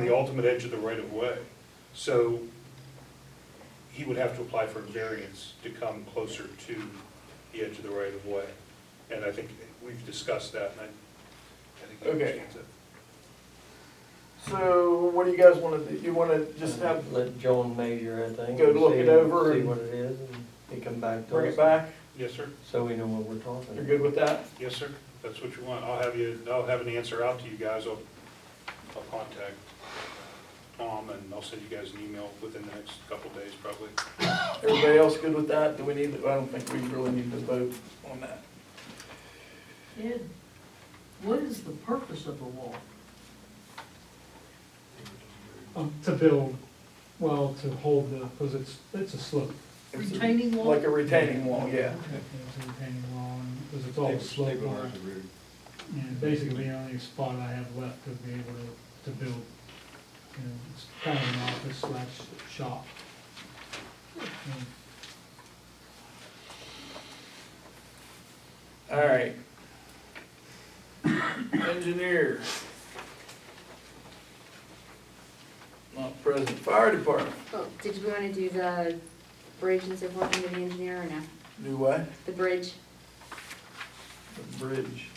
the ultimate edge of the right of way. So he would have to apply for a variance to come closer to the edge of the right of way. And I think we've discussed that, and I think he Okay. understands it. So what do you guys wanna do? You wanna just have, Let John measure, I think. Go and look see- it over See and- what it is, and he come back to us. bring it back? Yes, sir. So we know what we're talking You're about. good with that? Yes, sir. That's what you want. I'll have an answer out to you guys. I'll contact Tom, and I'll send you guys an email within the next couple days, probably. Everybody else good with that? Do we need, I don't think we really need to vote on that. Ed, what is the purpose of the wall? To build, well, to hold the, because it's a slope. It's Retaining wall? Like a retaining wall, yeah. It's a retaining wall, because it's all a slope line. And basically, the only spot I have left to be able to build, you know, it's kind of an office slash shop. And All right. Engineer. Not present. Fire department. Oh, did we want to do the bridge and so forth under the engineer or no? Do what? The bridge? The bridge.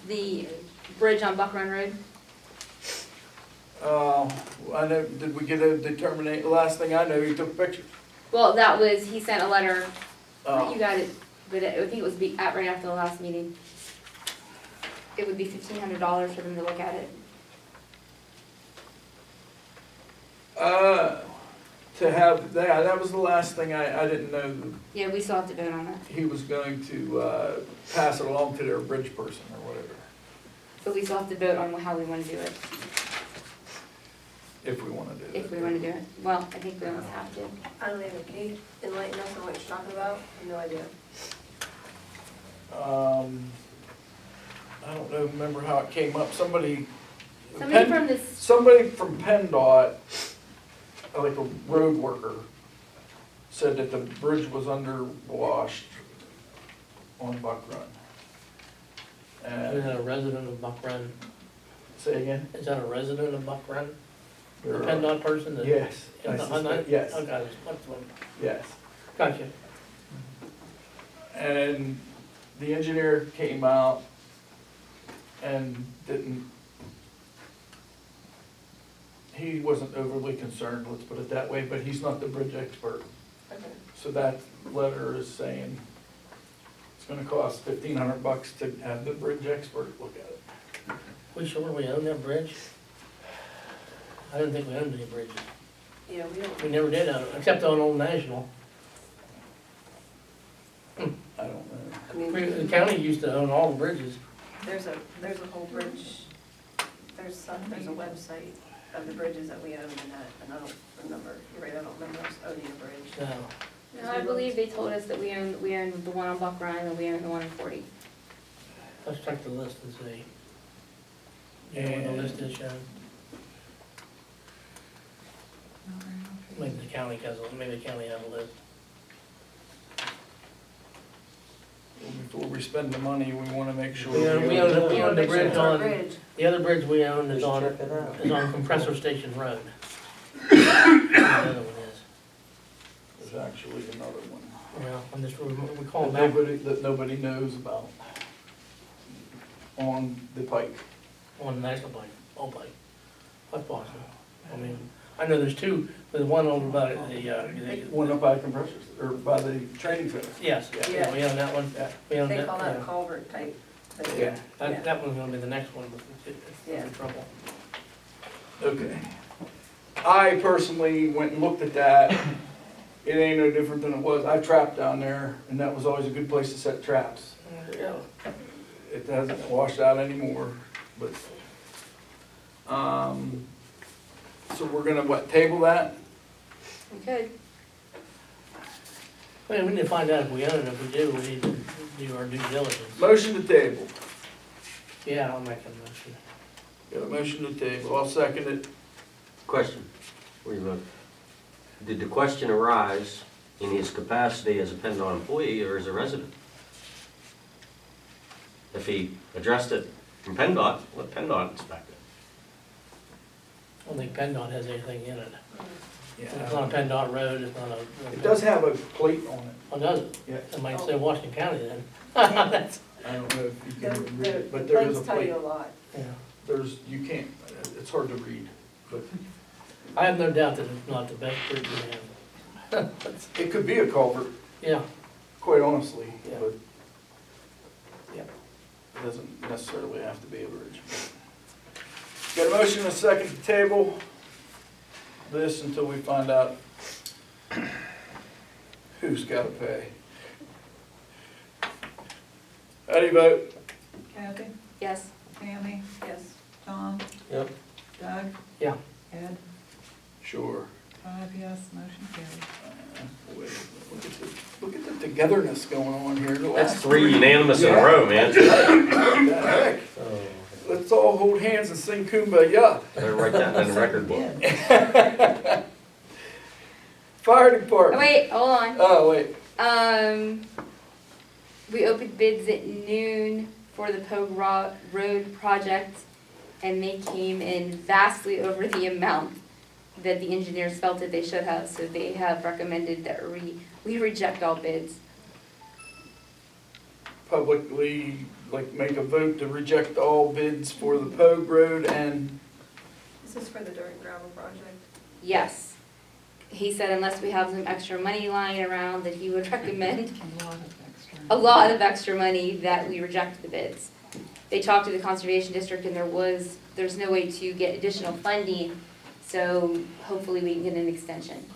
The bridge on Buck Run Road? I know, did we get a determinate, the last thing I know, he took pictures. Well, that was, he sent a letter, Oh. you got it, but I think it was right after the last meeting. It would be $1,500 for them to look at it. To have, that was the last thing I didn't know that Yeah, we still have to vote on that, he was going to, pass it along to their bridge person or whatever, but we still have to vote on how we want to do it, if we wanna do it. if we want to do it. Well, I think we almost have to. I don't even, can you enlighten us on what you're talking about? I have no idea. I don't know, remember how it came up, somebody Somebody from PennDOT, like a road worker, said that the bridge was underwashed on Buck Run. Is that And, a resident of Buck Run? say again? Is that a resident of Buck Run? The There are- PennDOT person? that- Yes, I Yeah, suspect, yes, Okay, that's one. yes. Gotcha. And the engineer came out and he wasn't overly concerned, let's put it that way, but he's not the bridge expert. Okay. So that letter is saying it's gonna cost $1,500 to have the bridge expert look at it. We sure we own that bridge? I didn't think we owned any bridges. Yeah, we don't, We never did own, except on Old National. I don't know. I mean, The county used to own all the bridges. there's a whole bridge, there's a website of the bridges that we own and I don't remember, you're right, I don't remember us owning a bridge. So, No, I believe they told us that we own the one on Buck Run and we own the one in 40. let's check the list and see. You know what the list is showing? Maybe the county has, maybe the county has a list. Before we spend the money, we wanna make sure. We own the bridge It's our on, bridge. the other bridge we own is Just on, check it out. is on Compressor Station Road. The other one is. There's actually another one. Well, I'm just, we call That it back that nobody knows about on the pike. on the National Pike, all Pike. That's possible. I mean, I know there's two, there's one over by the, One up by compressors, or by the training center. yes, yeah, we own that one. Yeah. We own They that, call that a yeah. culvert type thing. Yeah. That one's gonna be the next one, but it's Yeah. in trouble. Okay. I personally went and looked at that. It ain't no different than it was. I trapped down there, and that was always a good place to set traps. Yeah. It hasn't washed out anymore, but, so we're gonna, what, table that? We could. I mean, we need to find out if we own it. If we do, we need to do our due diligence. Motion to table. Yeah, I'll make a motion. Got a motion to table. I'll second it. Question, wait a minute. Did the question arise in his capacity as a PennDOT employee or as a resident? If he addressed it from PennDOT, let PennDOT inspect it. don't think PennDOT has anything in it. It's Yeah. not a PennDOT road, it's not a. It does have a plate on it. Oh, does it? Yeah. It might say Washington County then. That's, I don't know if you The, can read it, the but there is a plates tell plate. you a lot. yeah. There's, you can't, it's hard to read, but I have no doubt that it's not the best bridge we have. it could be a culvert, Yeah, quite honestly, Yeah. but yeah. it doesn't necessarily have to be a bridge. Got a motion and a second to table this until we find out who's gotta pay. How do you vote? Kathy, Yes. Tammy, Yes. Tom, Yep. Doug, Yeah. Ed, Sure. 5 yes, motion carried. Boy, look at the togetherness going on here. The That's last 3 unanimous in a row, man. What the heck? Oh, Let's all hold hands and sing Kumbaya. Better write that in the record book. Fire Oh, department. wait, hold on. Oh, wait. We opened bids at noon for the Pogue Road project, and they came in vastly over the amount that the engineers felt that they should have, so they have recommended that we reject all bids. Publicly, like, make a vote to reject all bids for the Pogue Road and, Is this for the dirt and gravel project? Yes. He said unless we have some extra money lying around, that he would recommend a lot of extra money that we reject the bids. They talked to the conservation district and there's no way to get additional funding, so hopefully we can get an extension.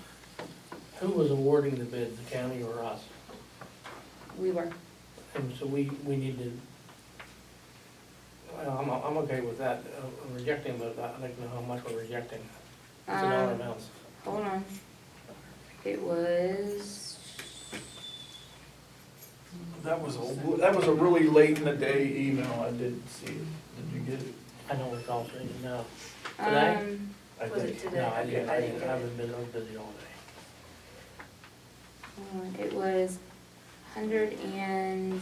Who was awarding the bid, the county or us? We were. And so we need to, well, I'm okay with that, rejecting, but I'd like to know how much we're rejecting. What's the dollar amounts? Hold on. It was, that was a really late in the day email. I did see it. Did you get it? I don't recall seeing it, no. Today? I Was think. it today? No, I didn't, I didn't get I it. haven't been, I was busy all day. it was 100 and,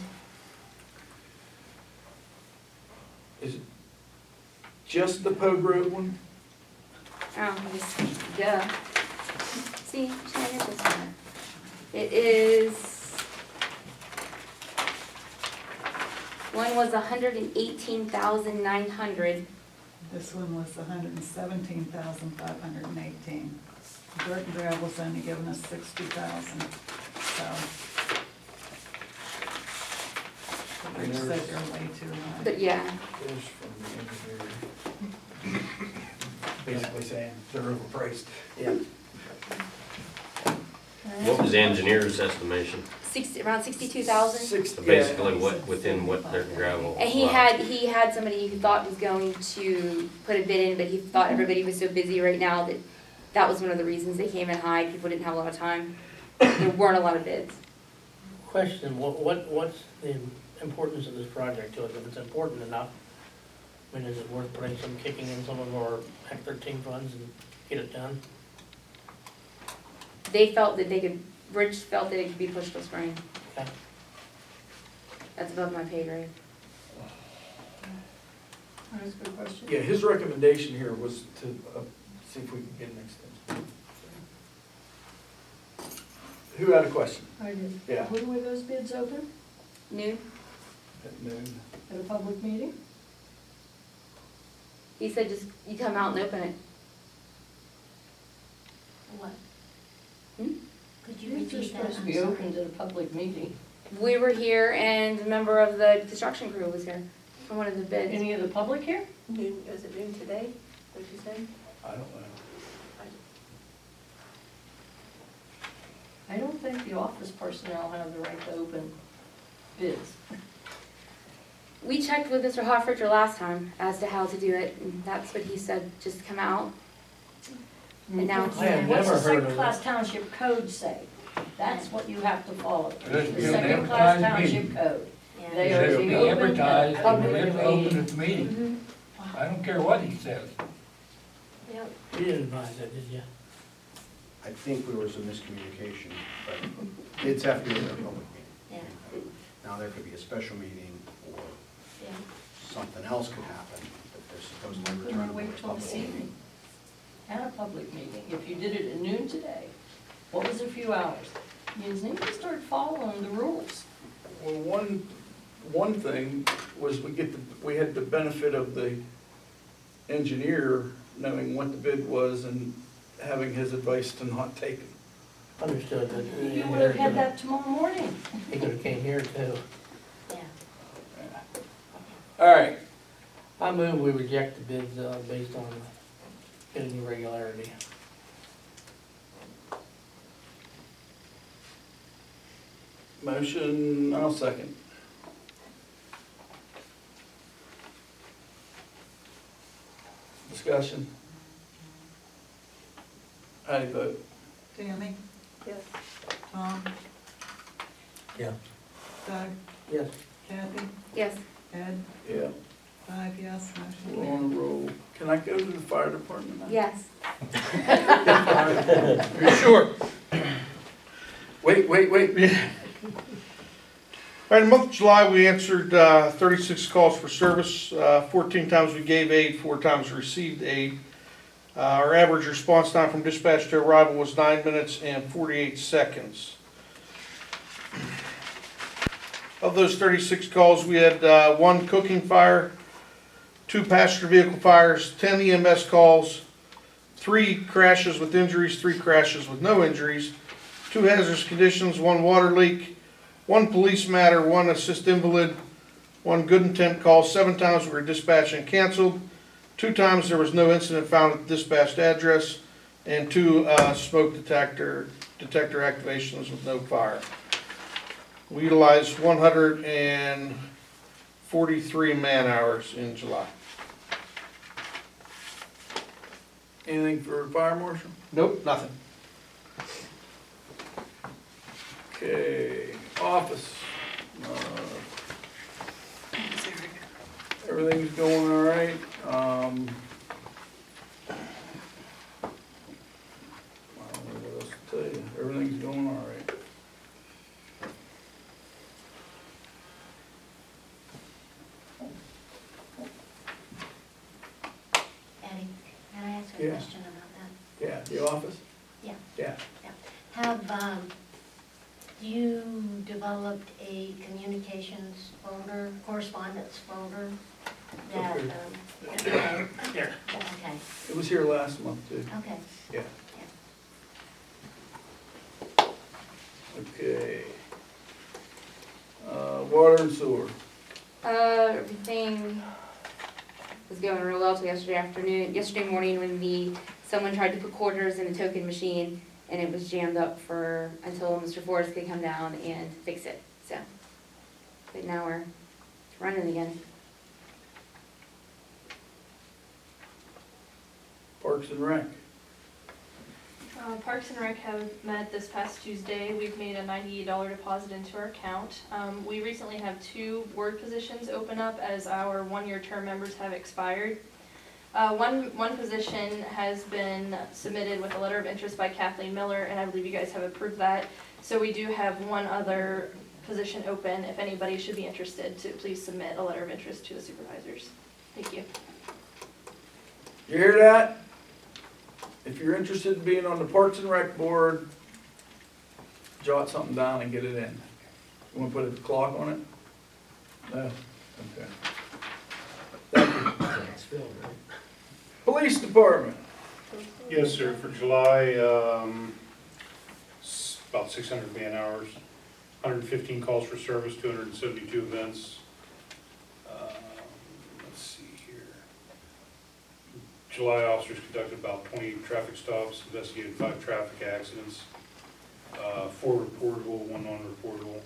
Is it just the Pogue Road one? oh, just, duh. See, China this one. It is, one was 118,900. This one was 117,518. Dirt and gravel's only giving us 60,000, so. They said they're way too high. But yeah, There's from the engineer. Basically saying they're overpriced. Yeah. What was the engineer's estimation? around 62,000. So basically what, within what dirt and gravel? And he had somebody who thought was going to put a bid in, but he thought everybody was so busy right now that that was one of the reasons they came in high. People didn't have a lot of time. There weren't a lot of bids. Question, what's the importance of this project to us? If it's important enough, I mean, is it worth putting kicking in some of our Act 13 funds and get it done? They felt that Rich felt that it could be pushed till spring. Okay. That's above my pay grade. That's a good question. Yeah, his recommendation here was to see if we can get an extension. Who had a question? I did. Yeah. When were those bids open? Noon? At noon. At a public meeting? He said just, you come out and open it. What? Hmm? Could you These are repeat that? supposed to I'm be sorry. opened at a public meeting. We were here and a member of the construction crew was here for one of the bids. Any of the public here? Noon, is it noon today, what you said? I don't know. I don't think the office personnel have the right to open bids. We checked with Mr. Hofrichter last time as to how to do it, and that's what he said, just come out. And now it's, I have What's never the heard of second-class it. township code say? That's what you have to follow. There should The be an second-class advertised township code. They It are should to be be open at advertised, a and public it's open meeting. at the meeting. I don't care what he says. Yep. You didn't advise that, did you? I think there was a miscommunication, but bids have to be in a public Yeah, meeting. Now, there could be a special meeting, or yeah. something else could happen, but they're supposed to return Couldn't to wait a till this public evening. meeting. at a public meeting, if you did it at noon today, what was a few hours? You need to start following the rules. Well, one thing was we had the benefit of the engineer knowing what the bid was and having his advice to not take it. Understood that. You would have had that tomorrow morning. He could have came here too. Yeah. All right, I move we reject the bids, based on any irregularity. motion, I'll second. Discussion. How do you vote? Tammy, Yes. Tom, Yeah. Doug, Yes. Kathy, Yes. Ed, Yeah, 5 yes, motion we're carried. on a roll. Can I go to the fire department now? Yes. You're sure? Wait. All right, in the month of July, we answered 36 calls for service. 14 times we gave aid, 4 times received aid. Our average response time from dispatch to arrival was 9 minutes and 48 seconds. Of those 36 calls, we had 1 cooking fire, 2 passenger vehicle fires, 10 EMS calls, 3 crashes with injuries, 3 crashes with no injuries, 2 hazardous conditions, 1 water leak, 1 police matter, 1 assist invalid, 1 good intent call. 7 times we were dispatched and canceled. 2 times there was no incident found at the dispatched address, and 2 smoke detector activations with no fire. We utilized 143 man hours in July. Anything for fire marshal? Nope, nothing. Okay, office. Everything's going all right. I don't know what else to tell you. Everything's going all right. Eddie, can I ask a Yeah. question about that? Yeah, the office? Yeah. Yeah. Have, you developed a communications folder, correspondence folder that, Okay. okay, Here. okay, It was here last month too. okay. Yeah. Okay. Water and sewer. Everything was going real well till yesterday morning when someone tried to put quarters in a token machine and it was jammed up until Mr. Forrest could come down and fix it, so. But now we're running again. Parks and Rec. Parks and Rec have met this past Tuesday. We've made a $98 deposit into our account. We recently have 2 ward positions open up as our 1-year term members have expired. One position has been submitted with a letter of interest by Kathleen Miller, and I believe you guys have approved that. So we do have 1 other position open. If anybody should be interested, to please submit a letter of interest to the supervisors. Thank you. You hear that? If you're interested in being on the Parks and Rec board, jot something down and get it in. You wanna put a clock on it? No? Okay. Thank you. Police Department. Yes, sir, for July, about 600 man hours, 115 calls for service, 272 events. Let's see here. July officers conducted about 20 traffic stops, investigated 5 traffic accidents, 4 reportable, 1 non-reportable.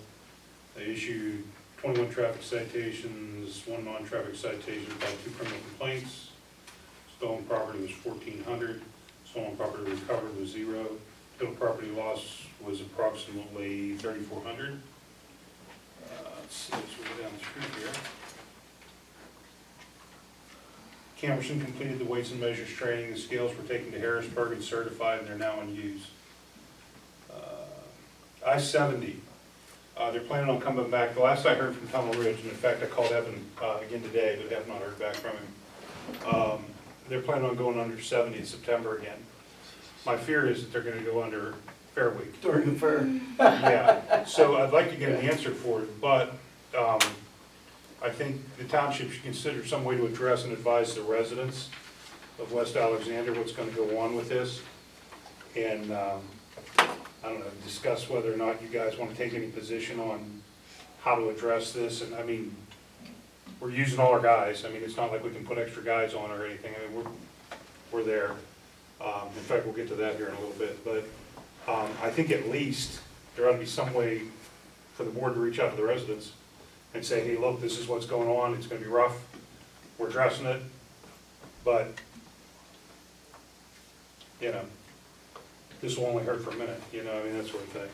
They issued 21 traffic citations, 1 non-traffic citation, about 2 criminal complaints. Stolen property was 1,400. Stolen property recovered was 0. Total property loss was approximately 3,400. Let's see, as we go down through here. Camerson completed the weights and measures training. The scales were taken to Harrisburg and certified, and they're now in use. I-70. They're planning on coming back. The last I heard from Tunnel Ridge, and in fact I called Evan again today, but have not heard back from him. they're planning on going under 70 in September again. My fear is that they're gonna go under Fair Week. During the fair. Yeah, so I'd like to get an answer for it, but I think the township should consider some way to address and advise the residents of West Alexander what's gonna go on with this. And, I don't know, discuss whether or not you guys wanna take any position on how to address this. And I mean, we're using all our guys. I mean, it's not like we can put extra guys on or anything. I mean, we're there. In fact, we'll get to that here in a little bit, but I think at least there ought to be some way for the board to reach out to the residents and say, hey, look, this is what's going on, it's gonna be rough, we're addressing it, but, you know, this will only hurt for a minute, you know, I mean, that sort of thing.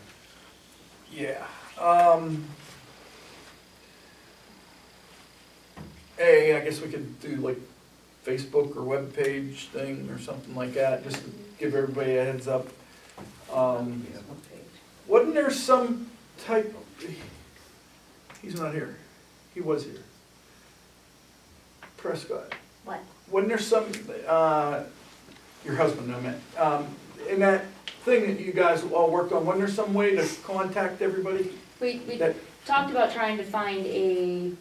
Yeah. Hey, I guess we could do like Facebook or web page thing or something like that, just to give everybody a heads up. Wasn't there some type, he's not here, he was here. Prescott. What? Wasn't there some, your husband, I meant, in that thing that you guys all worked on, wasn't there some way to contact everybody? We That- talked about trying to find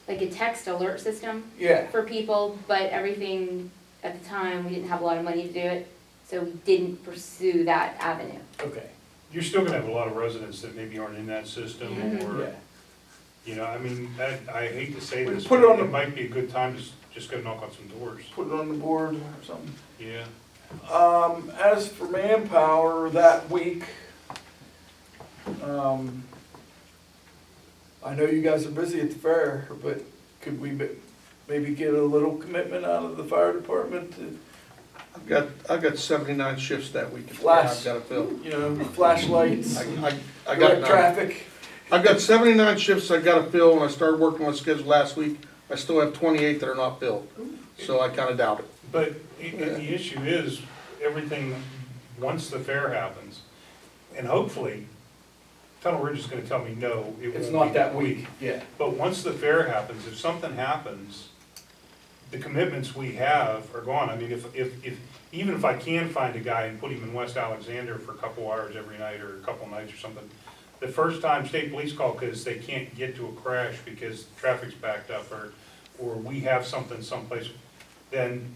like a text alert system Yeah, for people, but everything, at the time, we didn't have a lot of money to do it, so we didn't pursue that avenue. okay, You're still gonna have a lot of residents that maybe aren't in that system, Mhm. or, yeah. you know, I mean, I hate to say We this, put but it on the- it might be a good time to just go knock on some doors. Put it on the board or something. Yeah. As for manpower that week, I know you guys are busy at the fair, but could we maybe get a little commitment out of the fire department to, I've got 79 shifts that week. Flash. I've got to fill. you know, flashlights, I got direct traffic? I've got 79 shifts I got to fill, and I started working on schedule last week. I still have 28 that are not filled, so I kind of doubt it. But the issue is, everything, once the fair happens, and hopefully, Tunnel Ridge is gonna tell me, no, it It's won't not be that week, yeah. But once the fair happens, if something happens, the commitments we have are gone. I mean, even if I can find a guy and put him in West Alexander for a couple hours every night, or a couple nights or something, the first time state police call because they can't get to a crash because traffic's backed up, or we have something someplace, then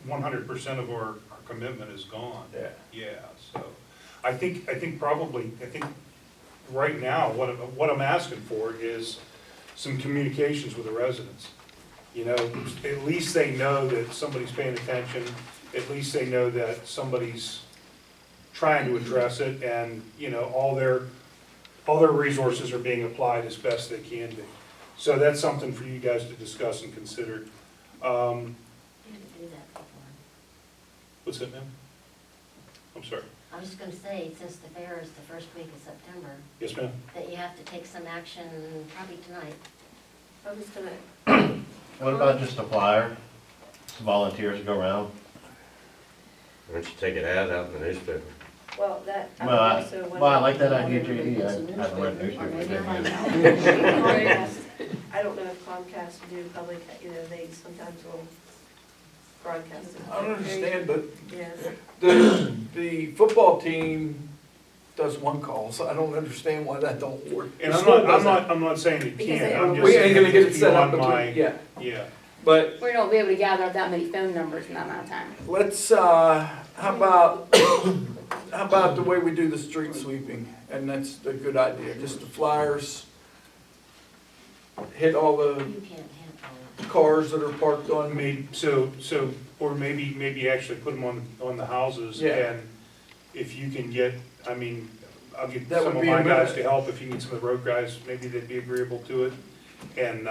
100% of our commitment is gone. Yeah. Yeah, so, I think right now, what I'm asking for is some communications with the residents. You know, at least they know that somebody's paying attention, at least they know that somebody's trying to address it, and, you know, all their resources are being applied as best they can be. So that's something for you guys to discuss and consider. What's that, ma'am? I'm sorry. I was just gonna say, since the fair is the first week of September, Yes, ma'am? that you have to take some action probably tonight. I'm just gonna, What about just a flyer, some volunteers to go around? Why don't you take an ad out in the newspaper? well, that, I would Well, also. well, I like that idea, J.E. I haven't read newspapers. Comcast, I don't know if Comcast do public, you know, they sometimes will broadcast it. I don't understand, but Yes. the football team does one call, so I don't understand why that don't work. And The I'm school not, does it. I'm not saying it Because they can't, I'm don't- just We saying ain't gonna get it it's set up beyond my, between, yeah, yeah. but We don't be able to gather up that many phone numbers in that amount of time. let's, how about the way we do the street sweeping? And that's a good idea, just the flyers, hit all the You can't handle cars that are parked on. Maybe, or maybe actually put them on the houses, Yeah. and if you can get, I mean, I'll get That some would of be my a guys minute. to help, if you need some of the road guys, maybe they'd be agreeable to it. And,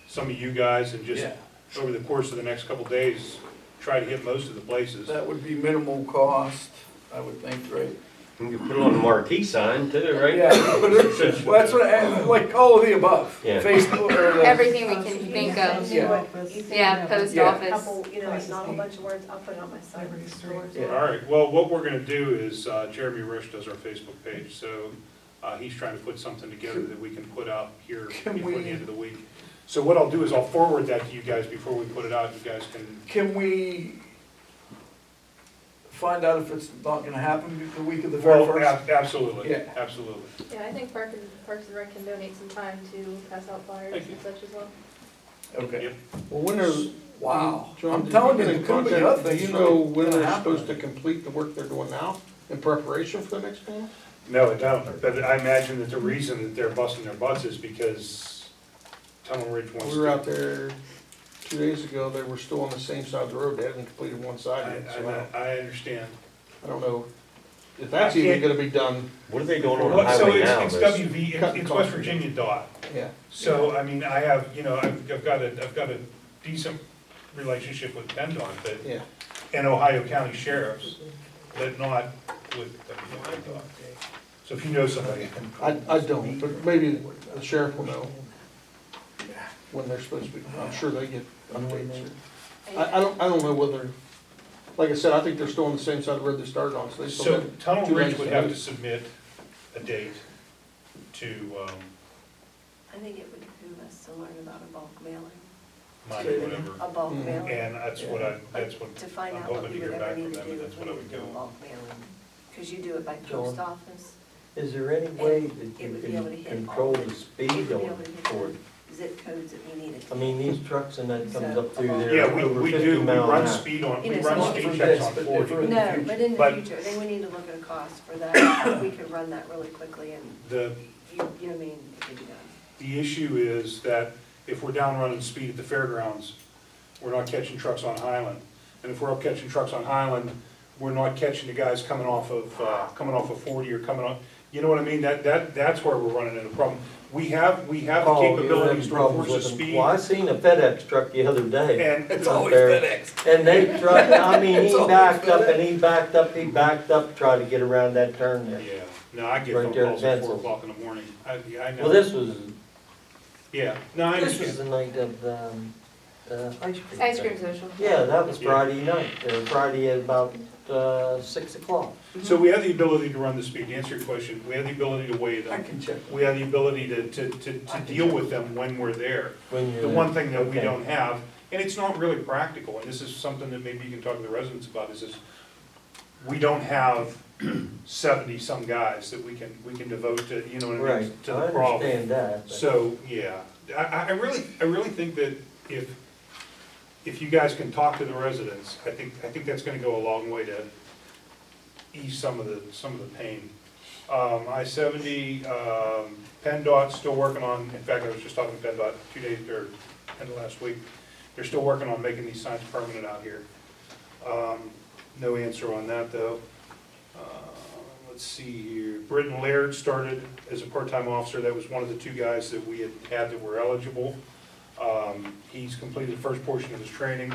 some of you guys, and just Yeah, over the course of the next couple days, try to hit most of the places. that would be minimal cost, I would think, right? You can put it on the marquee sign too, right? Yeah, but well, that's what, like all of the above. Yeah. Facebook or the. Everything we can think of. Yeah. Yeah, post Yeah. office. Couple, you know, like not a whole bunch of words, I'll put it on my site. Yeah. All right, well, what we're gonna do is, Jeremy Rush does our Facebook page, so, he's trying to put something together that we can put out here Can before the we- end of the week. So what I'll do is I'll forward that to you guys before we put it out, you guys can, we find out if it's not gonna happen the week of the very well, first? absolutely, Yeah. absolutely. Yeah, I think Parks and Rec can donate some time to pass out flyers Thank you. and such as well. Okay. Yep. Well, when are, Wow. John, I'm did telling you, get there in could be contact- other do things you know when gonna they're happen. supposed to complete the work they're doing now in preparation for the next panel? No, I don't, but I imagine that the reason that they're busting their butts is because Tunnel Ridge wants to. We were out there 2 days ago, they were still on the same side of the road, they hadn't completed one I, side yet, so I understand. I don't know if that's even gonna be done. What are they doing on the Well, so highway now? it's There's- WV, Cutting it's West concrete. Virginia DOT. Yeah. So, I mean, I have, you know, I've got a decent relationship with PennDOT, but, Yeah. and Ohio County sheriffs, but not with WV. So if you know somebody. I don't, but maybe the sheriff will know when they're supposed to be, I'm sure they get updates. I don't know whether, like I said, I think they're still on the same side of the road they started on, so they still So have Tunnel 2 Ridge lanes would to have go. to submit a date to, I think it would behoove us to learn about a bulk mailing, Monday, whatever. a bulk Mhm. mailing. And that's what To find I'm out what hoping to we hear would back ever from need to them, do and if that's we what I need would to do a go. bulk mailing. Because you do it by John. post office, Is there any way that it you would be able to can hit control all the it would speed be able on to hit for it? the zip codes that we needed. I mean, these trucks and that comes up through there Yeah, over we 50 do, we mile an run hour. speed on, You we know, run some- speed for checks this, on but 40. for the No, future. but in the But- future, then we need to look at a cost for that, we could run that really quickly and, The, you know what I mean, it could be done. the issue is that if we're down running speed at the fairgrounds, we're not catching trucks on Highland. And if we're up catching trucks on Highland, we're not catching the guys coming off of 40 or coming on, you know what I mean? That's where we're running into a problem. We have the Oh, you're having capabilities to problems enforce the with them. speed. Well, I seen a FedEx truck the other day. And It's out always there, FedEx. And they tried, I mean, It's he always backed up FedEx. and he backed up, to try to get around that turn there. Yeah, no, I get Right phone there at calls at 4 Benson's. o'clock in the morning. I know. Well, this was, Yeah, no, I this was understand. the night of, ice cream. Ice cream thing. social. Yeah, that was Yeah. Friday night, Friday at about, 6 o'clock. So we have the ability to run the speed, to answer your question, we have the ability to weigh I them. can check. We have the ability to deal with them when we're there. When you're The there. one thing that we Okay. don't have, and it's not really practical, and this is something that maybe you can talk to the residents about, is we don't have 70-some guys that we can devote to, you know what I mean, Right, to I the problem. understand that. but- So, yeah, I really think that if you guys can talk to the residents, I think that's gonna go a long way to ease some of the pain. I-70, PennDOT's still working on, in fact, I was just talking to PennDOT 2 days, or end of last week, they're still working on making these signs permanent out here. No answer on that, though. Let's see here, Britton Laird started as a part-time officer, that was one of the 2 guys that we had that were eligible. He's completed the first portion of his training.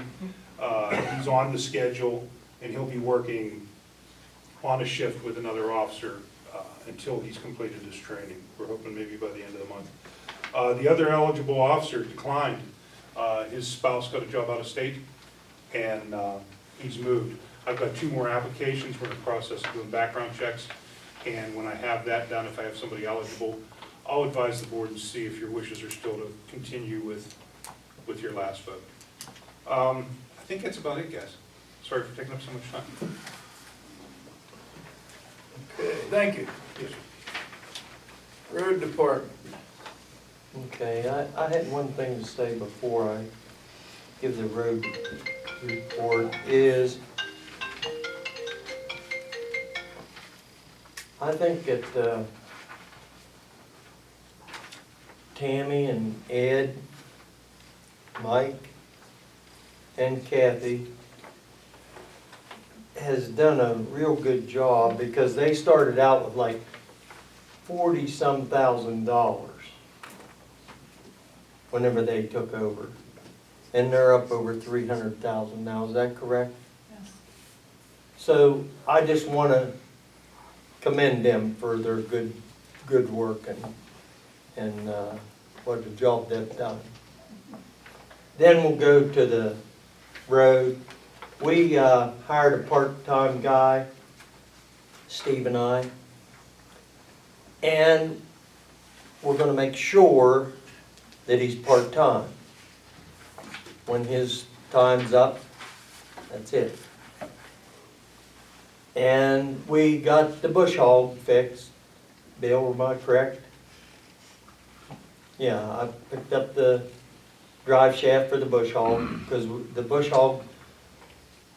He's on the schedule, and he'll be working on a shift with another officer until he's completed his training. We're hoping maybe by the end of the month. The other eligible officer declined. His spouse got a job out of state, and he's moved. I've got 2 more applications. We're in the process of doing background checks, and when I have that done, if I have somebody eligible, I'll advise the board and see if your wishes are still to continue with your last vote. I think that's about it, guys. Sorry for taking up so much time. Okay, thank you. Yes, sir. Road department. Okay, I had one thing to say before I give the road report is, I think that Tammy and Ed, Mike, and Kathy has done a real good job, because they started out with like 40-some thousand dollars whenever they took over. And they're up over 300,000 now, is that correct? Yes. So I just want to commend them for their good work and what the job they've done. Then we'll go to the road. We hired a part-time guy, Steve and I, and we're going to make sure that he's part-time. When his time's up, that's it. And we got the bush hog fixed. Bill, am I correct? Yeah, I picked up the drive shaft for the bush hog, because the bush hog,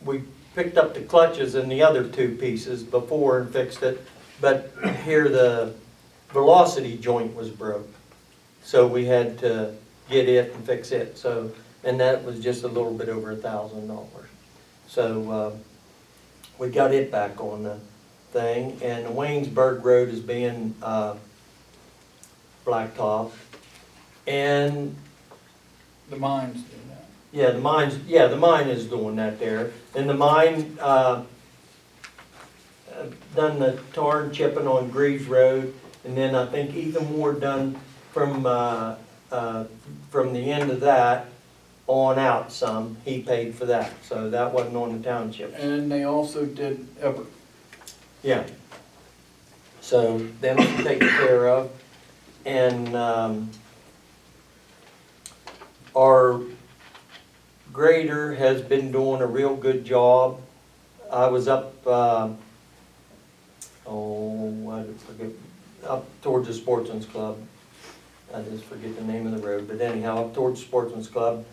we picked up the clutches and the other two pieces before and fixed it, but here the velocity joint was broke. So we had to get it and fix it, so, and that was just a little bit over $1,000. So, we got it back on the thing, and the Waynesburg Road is being, blacktop. And, The mines do that. yeah, the mine is doing that there. And the mine, done the tar and chipping on Greaves Road, and then I think Ethan Moore done from the end of that on out some, he paid for that, so that wasn't on the township. And they also did Everett. Yeah. So them taken care of, and our grader has been doing a real good job. I was up, I forget, up towards the Sportsman's Club. I just forget the name of the road, but anyhow, up towards Sportsman's Club,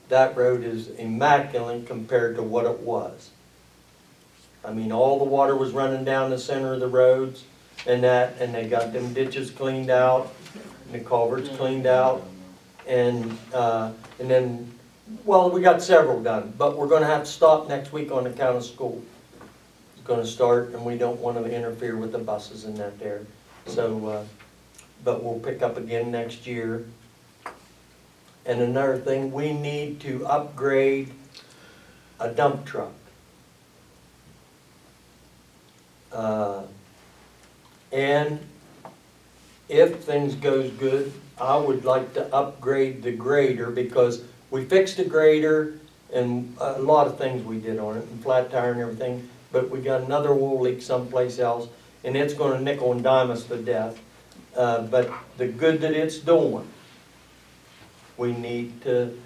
that road is immaculate compared to what it was. I mean, all the water was running down the center of the roads and that, and they got them ditches cleaned out, and the culverts cleaned out, and then, well, we got several done, but we're gonna have to stop next week on account of school. It's gonna start, and we don't wanna interfere with the buses and that there, so, but we'll pick up again next year. And another thing, we need to upgrade a dump truck. And if things goes good, I would like to upgrade the grader, because we fixed the grader and a lot of things we did on it, and flat tire and everything, but we got another oil leak someplace else, and it's gonna nickel and dime us to death. But the good that it's doing, we need to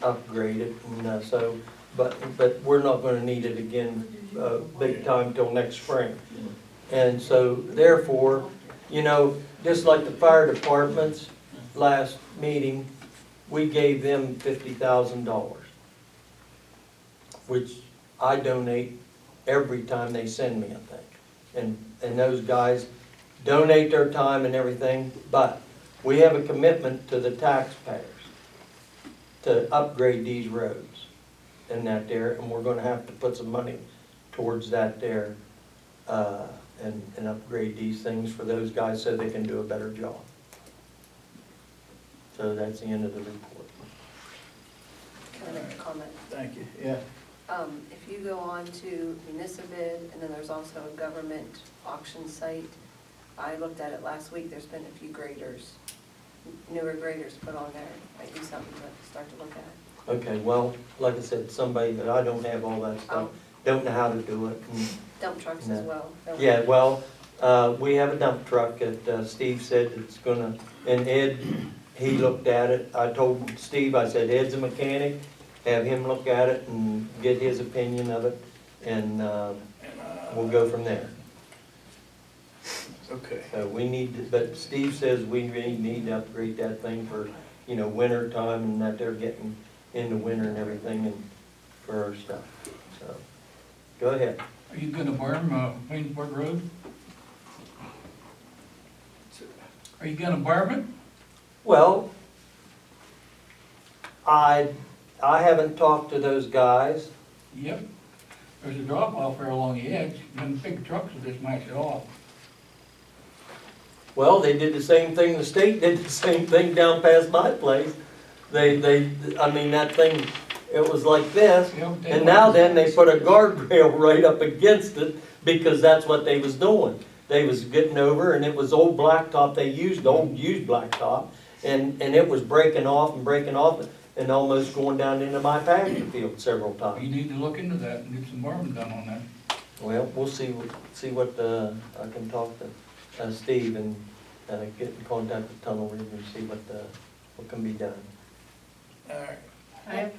upgrade it, and so, but we're not gonna need it again, big time till next spring. And so therefore, you know, just like the fire departments, last meeting, we gave them $50,000, which I donate every time they send me a thing. And those guys donate their time and everything, but we have a commitment to the taxpayers to upgrade these roads and that there, and we're gonna have to put some money towards that there, and upgrade these things for those guys so they can do a better job. So that's the end of the report. Can I make a comment? Thank you, yeah. If you go on to Municipal, and then there's also a government auction site, I looked at it last week, there's been a few graders, newer graders put on there. Might be something to start to look at. Okay, well, like I said, somebody that I don't have all that stuff, don't know how to do it. And Dump trucks No. as well. yeah, well, we have a dump truck that Steve said it's gonna, and Ed, he looked at it. I told Steve, I said, Ed's a mechanic, have him look at it and get his opinion of it, and we'll go from there. Okay. We need to, but Steve says we really need to upgrade that thing for, you know, winter time, and that they're getting into winter and everything, and for our stuff, so, go ahead. Are you gonna berm, Waynesburg Road? Are you gonna berm it? Well, I haven't talked to those guys. Yep. There's a drop off there along the edge, and the big trucks will just mash it off. Well, they did the same thing, the state did the same thing down past my place. I mean, that thing, it was like this, and now then they put a guardrail right up against it, because that's what they was doing. They was getting over, and it was old blacktop, they used old used blacktop, and it was breaking off, and almost going down into my pasture field several times. You need to look into that and get some berm done on that. Well, we'll see what, I can talk to Steve and get in contact with Tunnel Ridge and see what what can be done. All right.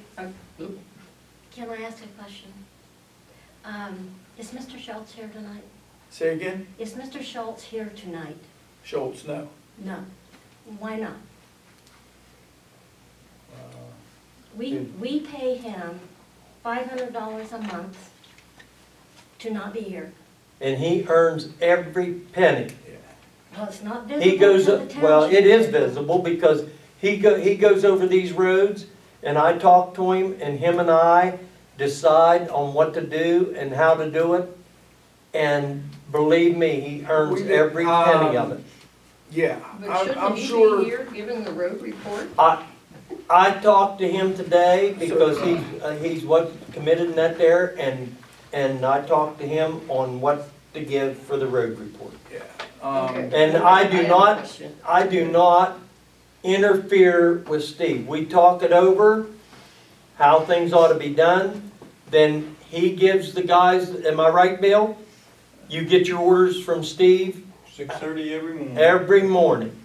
Can I ask a question? Is Mr. Schultz here tonight? Say again? Is Mr. Schultz here tonight? Schultz, no. No. Why not? We pay him $500 a month to not be here. And he earns every penny. Well, it's not He visible goes, to the township. well, it is visible because he goes over these roads and I talk to him and I decide on what to do and how to do it. And believe me, he earns every penny of it. Yeah, But I'm shouldn't he sure. be here giving the road report? I talked to him today because he's what committed in that there and I talked to him on what to give for the road report. Yeah. Okay. And I do not interfere with Steve. We talk it over, how things ought to be done. Then he gives the guys, am I right, Bill? You get your orders from Steve 6:30 every morning. every morning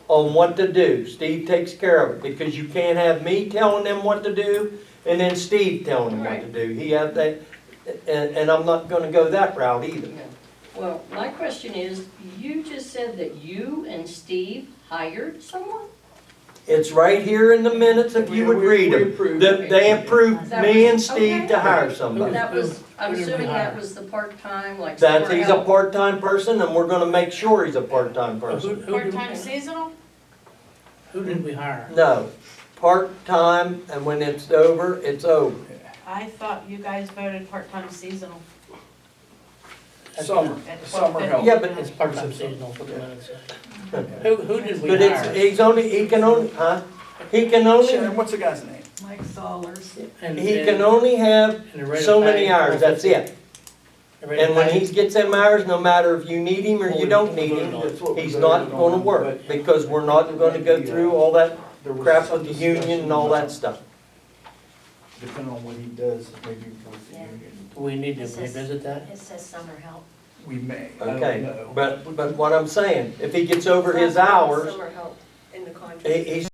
on what to do. Steve takes care of it because you can't have me telling them what to do and then Steve telling them what to do. He have that, and I'm not gonna go that route either. Well, my question is, you just said that you and Steve hired someone? It's right here in the minutes if you would read We them. approved They approved That me was- and Steve okay. to hire somebody. That was, I'm Who did we assuming that hire? was the part-time, like That summer he's a help. part-time person and we're gonna make sure he's a part-time Who person. did- seasonal? Who did we hire? No, part-time and when it's over, it's over. I thought you guys voted part-time seasonal. Summer help. Yeah, but It's part-time seasonal, what the minutes say. Who did we But it's, hire? he can only, Sharon, what's the guy's name? Mike Zollers. he can only have and the rate of so pay, many hours, that's it. the rate of And when pay? he gets them hours, no matter if you need him or you don't need him, That's what we he's voted not on, gonna work, but- because we're not gonna go through all that There was crap some with the union and all that stuff. Depending on what he does, maybe with the Yeah. union, Do we need to It says- revisit that? It says summer help. we may, I don't Okay, know. but what I'm saying, if he gets over his hours, Summer help in the contract. he's